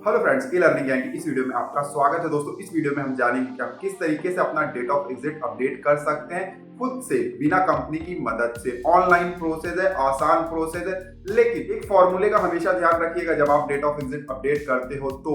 Hello friends, e learning ज्ञान की इस वीडियो में आपका स्वागत है। दोस्तों, इस वीडियो में हम जानेंगे कि हम किस तरीके से अपना डेट ऑफ एग्जिट अपडेट कर सकते हैं खुद से, बिना कंपनी की मदद से। ऑनलाइन प्रोसेस है, आसान प्रोसेस है, लेकिन एक फॉर्मूले का हमेशा ध्यान रखिएगा जब आप डेट ऑफ एग्जिट अपडेट करते हो तो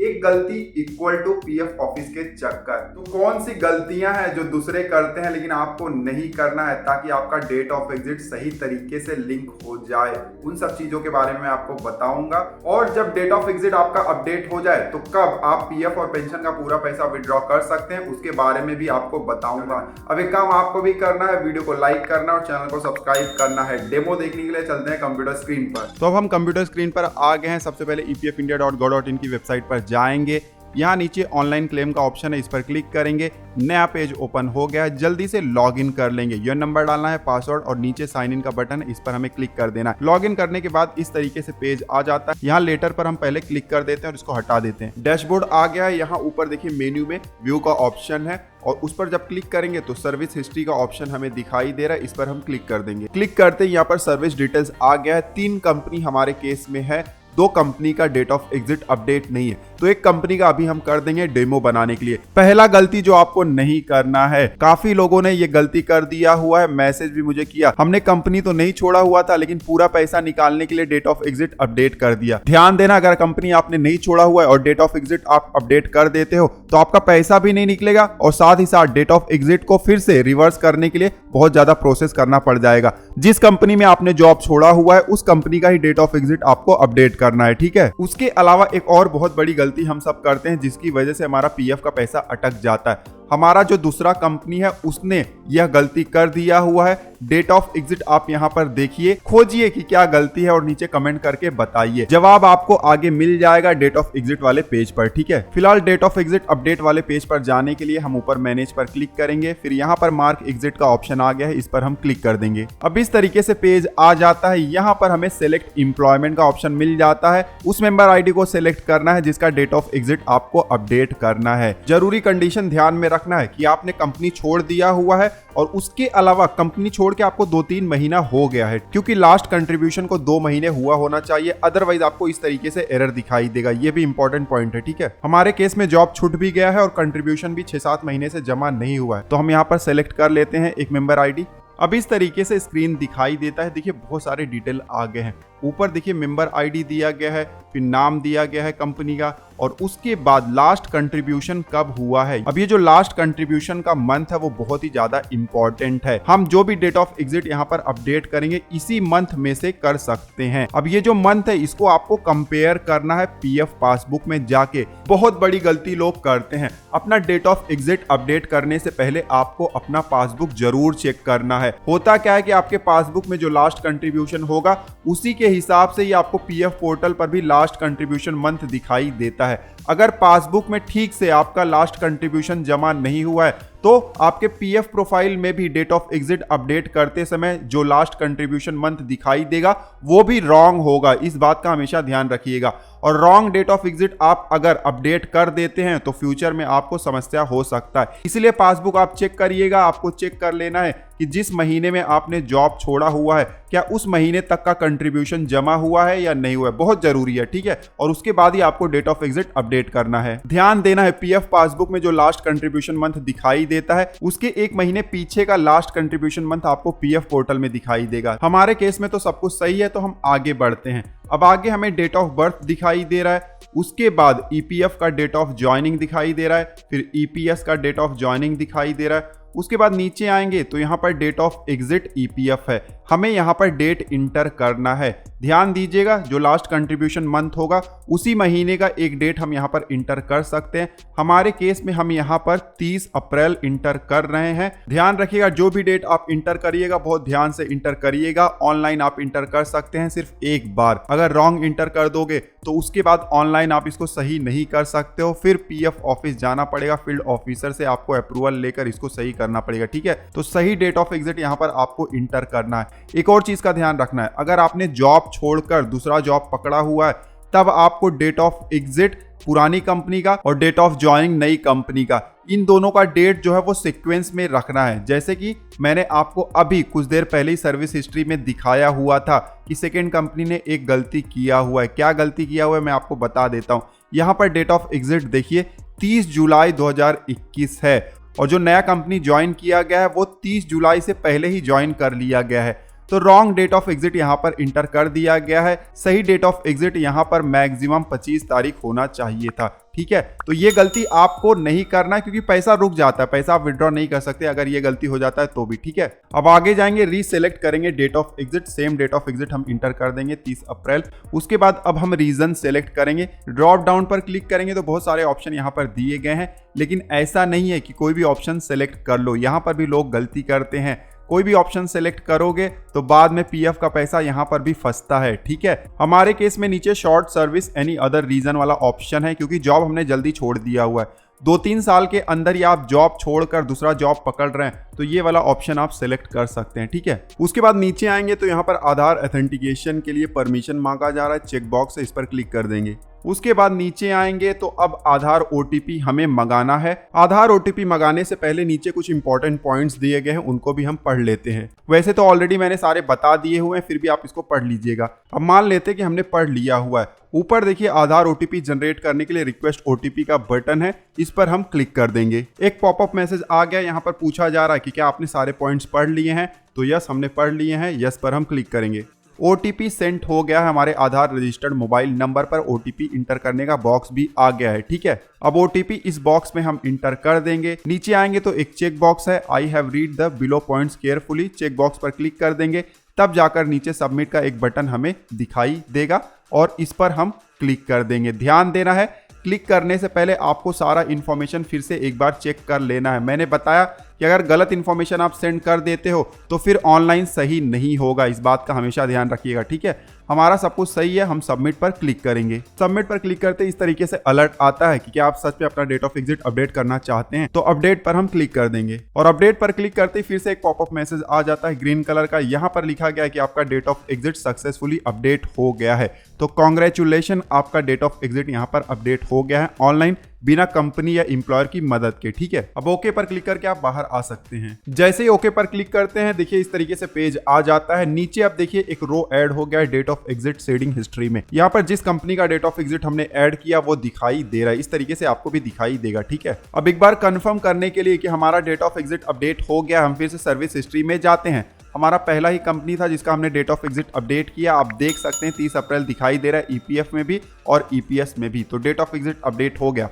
एक गलती इक्वल टू पीएफ ऑफिस के चक्कर। तो कौन सी गलतियां हैं जो दूसरे करते हैं लेकिन आपको नहीं करना है, ताकि आपका डेट ऑफ एग्जिट सही तरीके से लिंक हो जाए, उन सब चीजों के बारे में आपको बताऊंगा। और जब डेट ऑफ एग्जिट आपका अपडेट हो जाए तो कब आप पीएफ और पेंशन का पूरा पैसा विड्रॉ कर सकते हैं, उसके बारे में भी आपको बताऊंगा। अब एक काम आपको भी करना है, वीडियो को लाइक करना और चैनल को सब्सक्राइब करना है। डेमो देखने के लिए चलते हैं कंप्यूटर स्क्रीन पर। तो अब हम कंप्यूटर स्क्रीन पर आ गए हैं। सबसे पहले epfindia.gov.in की वेबसाइट पर जाएंगे। यहाँ नीचे ऑनलाइन क्लेम का ऑप्शन है, इस पर क्लिक करेंगे। नया पेज ओपन हो गया है। जल्दी से लॉग इन कर लेंगे। यह नंबर डालना है, पासवर्ड, और नीचे साइन इन का बटन है, इस पर हमें क्लिक कर देना है। लॉग इन करने के बाद इस तरीके से पेज आ जाता है। यहाँ लेटर पर हम पहले क्लिक कर देते हैं और इसको हटा देते हैं। डैशबोर्ड आ गया है। यहाँ ऊपर देखिए मेन्यू में व्यू का ऑप्शन है और उस पर जब क्लिक करेंगे तो सर्विस हिस्ट्री का ऑप्शन हमें दिखाई दे रहा है, इस पर हम क्लिक कर देंगे। क्लिक करते ही यहाँ पर सर्विस डिटेल्स आ गया है। 3 कंपनी हमारे केस में है, 2 कंपनी का डेट ऑफ एग्जिट अपडेट नहीं है, तो एक कंपनी का अभी हम कर देंगे डेमो बनाने के लिए। पहला गलती जो आपको नहीं करना है, काफी लोगों ने ये गलती कर दिया हुआ है, मैसेज भी मुझे किया, हमने कंपनी तो नहीं छोड़ा हुआ था लेकिन पूरा पैसा निकालने के लिए डेट ऑफ एग्जिट अपडेट कर दिया। ध्यान देना, अगर कंपनी आपने नहीं छोड़ा हुआ है और डेट ऑफ एग्जिट आप अपडेट कर देते हो तो आपका पैसा भी नहीं निकलेगा और साथ ही साथ डेट ऑफ एग्जिट को फिर से रिवर्स करने के लिए बहुत ज्यादा प्रोसेस करना पड़ जाएगा। जिस कंपनी में आपने जॉब छोड़ा हुआ है उस कंपनी का ही डेट ऑफ एग्जिट आपको अपडेट करना है, ठीक है। उसके अलावा एक और बहुत बड़ी गलती हम सब करते हैं जिसकी वजह से हमारा पीएफ का पैसा अटक जाता है। हमारा जो दूसरा कंपनी है उसने यह गलती कर दिया हुआ है। डेट ऑफ एग्जिट आप यहां पर देखिए, खोजिए कि क्या गलती है और नीचे कमेंट करके बताइए। जवाब आपको आगे मिल जाएगा डेट ऑफ एग्जिट वाले पेज पर, ठीक है। फिलहाल डेट ऑफ एग्जिट अपडेट वाले पेज पर जाने के लिए हम ऊपर मैनेज पर क्लिक करेंगे। फिर यहाँ पर मार्क एग्जिट का ऑप्शन आ गया है, इस पर हम क्लिक कर देंगे। अब इस तरीके से पेज आ जाता है। यहाँ पर हमें सिलेक्ट एम्प्लॉयमेंट का ऑप्शन मिल जाता है। उस मेंबर आईडी को सिलेक्ट करना है जिसका डेट ऑफ एग्जिट आपको अपडेट करना है। जरूरी कंडीशन ध्यान में रखना है कि आपने कंपनी छोड़ दिया हुआ है और उसके अलावा कंपनी छोड़ के आपको 2-3 महीना हो गया है, क्योंकि लास्ट कंट्रीब्यूशन को 2 महीने हुआ होना चाहिए, अदरवाइज आपको इस तरीके से एरर दिखाई देगा। ये भी इंपॉर्टेंट पॉइंट है, ठीक है। हमारे केस में जॉब छूट भी गया है और कंट्रीब्यूशन भी 6-7 महीने से जमा नहीं हुआ है, तो हम यहाँ पर सेलेक्ट कर लेते हैं एक मेंबर आईडी। अब इस तरीके से स्क्रीन दिखाई देता है। देखिए बहुत सारे डिटेल आ गए हैं। ऊपर देखिए मेंबर आईडी दिया गया है, फिर नाम दिया गया है कंपनी का, और उसके बाद लास्ट कंट्रीब्यूशन कब हुआ है। अब ये जो लास्ट कंट्रीब्यूशन का मंथ है वो बहुत ही ज्यादा इंपॉर्टेंट है। हम जो भी डेट ऑफ एग्जिट यहाँ पर अपडेट करेंगे इसी मंथ में से कर सकते हैं। अब ये जो मंथ है इसको आपको कंपेयर करना है पीएफ पासबुक में जाके। बहुत बड़ी गलती लोग करते हैं, अपना डेट ऑफ एग्जिट अपडेट करने से पहले आपको अपना पासबुक जरूर चेक करना है। होता क्या है कि आपके पासबुक में जो लास्ट कंट्रीब्यूशन होगा उसी के हिसाब से ही आपको पीएफ पोर्टल पर भी लास्ट कंट्रीब्यूशन मंथ दिखाई देता है। अगर पासबुक में ठीक से आपका लास्ट कंट्रीब्यूशन जमा नहीं हुआ है तो आपके पीएफ प्रोफाइल में भी डेट ऑफ एग्जिट अपडेट करते समय जो लास्ट कंट्रीब्यूशन मंथ दिखाई देगा वो भी रॉन्ग होगा। इस बात का हमेशा ध्यान रखिएगा। और रॉन्ग डेट ऑफ एग्जिट आप अगर अपडेट कर देते हैं तो फ्यूचर में आपको समस्या हो सकता है। इसलिए पासबुक आप चेक करिएगा। आपको चेक कर लेना है कि जिस महीने में आपने जॉब छोड़ा हुआ है क्या उस महीने तक का कंट्रीब्यूशन जमा हुआ है या नहीं हुआ है, बहुत जरूरी है, ठीक है। और उसके बाद ही आपको डेट ऑफ एग्जिट अपडेट करना है। ध्यान देना है पीएफ पासबुक में जो लास्ट कंट्रीब्यूशन मंथ दिखाई देता है उसके 1 महीने पीछे का लास्ट कंट्रीब्यूशन मंथ आपको पीएफ पोर्टल में दिखाई देगा। हमारे केस में तो सब कुछ सही है, तो हम आगे बढ़ते हैं। अब आगे हमें डेट ऑफ बर्थ दिखाई दे रहा है, उसके बाद ईपीएफ का डेट ऑफ ज्वाइनिंग दिखाई दे रहा है, फिर ईपीएस का डेट ऑफ ज्वाइनिंग दिखाई दे रहा है। उसके बाद नीचे आएंगे तो यहाँ पर डेट ऑफ एग्जिट ईपीएफ है, हमें यहाँ पर डेट इंटर करना है। ध्यान दीजिएगा जो लास्ट कंट्रीब्यूशन मंथ होगा उसी महीने का एक डेट हम यहाँ पर इंटर कर सकते हैं। हमारे केस में हम यहाँ पर 30 अप्रैल इंटर कर रहे हैं। ध्यान रखिएगा जो भी डेट आप इंटर करिएगा बहुत ध्यान से इंटर करिएगा। ऑनलाइन आप इंटर कर सकते हैं सिर्फ एक बार, अगर रॉन्ग इंटर कर दोगे तो उसके बाद ऑनलाइन आप इसको सही नहीं कर सकते हो, फिर पीएफ ऑफिस जाना पड़ेगा, फील्ड ऑफिसर से आपको अप्रूवल लेकर इसको सही करना पड़ेगा, ठीक है। तो सही डेट ऑफ एग्जिट यहाँ पर आपको इंटर करना है। एक और चीज का ध्यान रखना है, अगर आपने जॉब छोड़कर दूसरा जॉब पकड़ा हुआ है तब आपको डेट ऑफ एग्जिट पुरानी कंपनी का और डेट ऑफ ज्वाइनिंग नई कंपनी का इन दोनों का डेट जो है वो सीक्वेंस में रखना है। जैसे कि मैंने आपको अभी कुछ देर पहले ही सर्विस हिस्ट्री में दिखाया हुआ था कि सेकेंड कंपनी ने एक गलती किया हुआ है। क्या गलती किया हुआ है मैं आपको बता देता हूँ। यहाँ पर डेट ऑफ एग्जिट देखिए 30 जुलाई 2021 है और जो नया कंपनी ज्वाइन किया गया है वो 30 जुलाई से पहले ही ज्वाइन कर लिया गया है। तो रॉन्ग डेट ऑफ एग्जिट यहाँ पर इंटर कर दिया गया है। सही डेट ऑफ एग्जिट यहाँ पर मैक्सिमम 25 तारीख होना चाहिए था। ठीक है, तो ये गलती आपको नहीं करना है क्योंकि पैसा रुक जाता है, पैसा आप विड्रॉ नहीं कर सकते अगर ये गलती हो जाता है तो भी। ठीक है, अब आगे जाएंगे, रीसेलेक्ट करेंगे date of exit. Same date of exit हम इंटर कर देंगे 30 अप्रैल। उसके बाद अब हम रीजन सेलेक्ट करेंगे, ड्रॉप डाउन पर क्लिक करेंगे तो बहुत सारे ऑप्शन यहाँ पर दिए गए हैं, लेकिन ऐसा नहीं है कि कोई भी ऑप्शन सेलेक्ट कर लो। यहाँ पर भी लोग गलती करते हैं, कोई भी ऑप्शन सेलेक्ट करोगे तो बाद में पीएफ का पैसा यहां पर भी फंसता है। ठीक है, हमारे केस में नीचे short service any other reason वाला ऑप्शन है क्योंकि जॉब हमने जल्दी छोड़ दिया हुआ है। 2-3 साल के अंदर ही आप जॉब छोड़कर दूसरा जॉब पकड़ रहे हैं तो ये वाला ऑप्शन आप सेलेक्ट कर सकते हैं। ठीक है, उसके बाद नीचे आएंगे तो यहाँ पर आधार ऑथेंटिकेशन के लिए परमिशन मांगा जा रहा है, चेक बॉक्स है, इस पर क्लिक कर देंगे। उसके बाद नीचे आएंगे तो अब आधार ओटीपी हमें मंगाना है। आधार ओटीपी मंगाने से पहले नीचे कुछ इंपॉर्टेंट पॉइंट्स दिए गए हैं, उनको भी हम पढ़ लेते हैं। वैसे तो ऑलरेडी मैंने सारे बता दिए हुए हैं, फिर भी आप इसको पढ़ लीजिएगा। अब मान लेते हैं कि हमने पढ़ लिया हुआ है। ऊपर देखिए आधार ओटीपी जनरेट करने के लिए रिक्वेस्ट ओटीपी का बटन है, इस पर हम क्लिक कर देंगे। एक पॉपअप मैसेज आ गया, यहाँ पर पूछा जा रहा है कि क्या आपने सारे पॉइंट्स पढ़ लिए हैं, तो यस हमने पढ़ लिए हैं, यस पर हम क्लिक करेंगे। ओटीपी सेंड हो गया है, हमारे आधार रजिस्टर्ड मोबाइल नंबर पर ओटीपी इंटर करने का बॉक्स भी आ गया है। ठीक है, अब ओटीपी इस बॉक्स में हम इंटर कर देंगे। नीचे आएंगे तो एक चेक बॉक्स है, I have read the below points carefully, check box पर क्लिक कर देंगे। तब जाकर नीचे सबमिट का एक बटन हमें दिखाई देगा और इस पर हम क्लिक कर देंगे। ध्यान देना है, क्लिक करने से पहले आपको सारा इन्फॉर्मेशन फिर से एक बार चेक कर लेना है। मैंने बताया कि अगर गलत इन्फॉर्मेशन आप सेंड कर देते हो तो फिर ऑनलाइन सही नहीं होगा, इस बात का हमेशा ध्यान रखिएगा। ठीक है, हमारा सब कुछ सही है, हम सबमिट पर क्लिक करेंगे। सबमिट पर क्लिक करते इस तरीके से अलर्ट आता है कि क्या आप सच में अपना डेट ऑफ एग्जिट अपडेट करना चाहते हैं, तो अपडेट पर हम क्लिक कर देंगे। और अपडेट पर क्लिक करते ही फिर से एक पॉपअप मैसेज आ जाता है ग्रीन कलर का, यहाँ पर लिखा गया है कि आपका date of exit successfully update हो गया है। तो कॉन्ग्रेचुलेशन, आपका डेट ऑफ एग्जिट यहाँ पर अपडेट हो गया है ऑनलाइन, बिना कंपनी या एम्प्लॉयर की मदद के। ठीक है, अब ओके पर क्लिक करके आप बाहर आ सकते हैं। जैसे ही ओके पर क्लिक करते हैं देखिए इस तरीके से पेज आ जाता है। नीचे आप देखिए एक रो ऐड हो गया है डेट ऑफ एग्जिट शेडिंग हिस्ट्री में। यहाँ पर जिस कंपनी का डेट ऑफ एग्जिट हमने ऐड किया वो दिखाई दे रहा है, इस तरीके से आपको भी दिखाई देगा। ठीक है, अब एक बार कंफर्म करने के लिए कि हमारा डेट ऑफ एग्जिट अपडेट हो गया, हम फिर से सर्विस हिस्ट्री में जाते हैं। हमारा पहला ही कंपनी था जिसका हमने डेट ऑफ एग्जिट अपडेट किया, आप देख सकते हैं 30 अप्रैल दिखाई दे रहा है ईपीएफ में भी और ईपीएस में भी। तो डेट ऑफ एग्जिट अपडेट हो गया।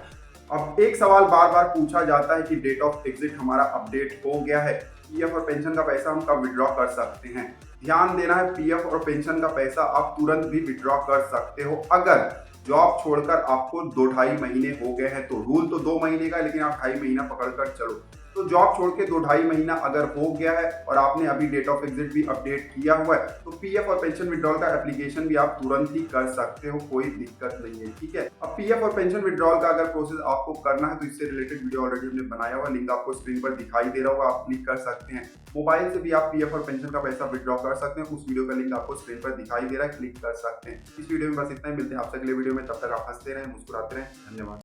अब एक सवाल बार बार पूछा जाता है कि डेट ऑफ एग्जिट हमारा अपडेट हो गया है, पीएफ और पेंशन का पैसा हम कब विड्रॉ कर सकते हैं। ध्यान देना है, पीएफ और पेंशन का पैसा आप तुरंत भी विड्रॉ कर सकते हो अगर जॉब छोड़कर आपको 2-2.5 महीने हो गए हैं। तो रूल तो 2 महीने का, लेकिन आप 2.5 महीना पकड़कर चलो। तो जॉब छोड़ के 2-2.5 महीना अगर हो गया है और आपने अभी डेट ऑफ एग्जिट भी अपडेट किया हुआ है तो पीएफ और पेंशन विड्रॉल का एप्लीकेशन भी आप तुरंत ही कर सकते हो, कोई दिक्कत नहीं है। ठीक है, अब पीएफ और पेंशन विड्रॉल का अगर प्रोसेस आपको करना है तो इससे रिलेटेड वीडियो ऑलरेडी हमने बनाया हुआ, लिंक आपको स्क्रीन पर दिखाई दे रहा होगा, आप क्लिक कर सकते हैं। मोबाइल से भी आप पीएफ और पेंशन का पैसा विड्रॉ कर सकते हैं, उस वीडियो का लिंक आपको स्क्रीन पर दिखाई दे रहा है, क्लिक कर सकते हैं। इस वीडियो में बस इतना ही, मिलते हैं आपसे अगले वीडियो में, तब तक आप हंसते रहें, मुस्कुराते रहें। धन्यवाद।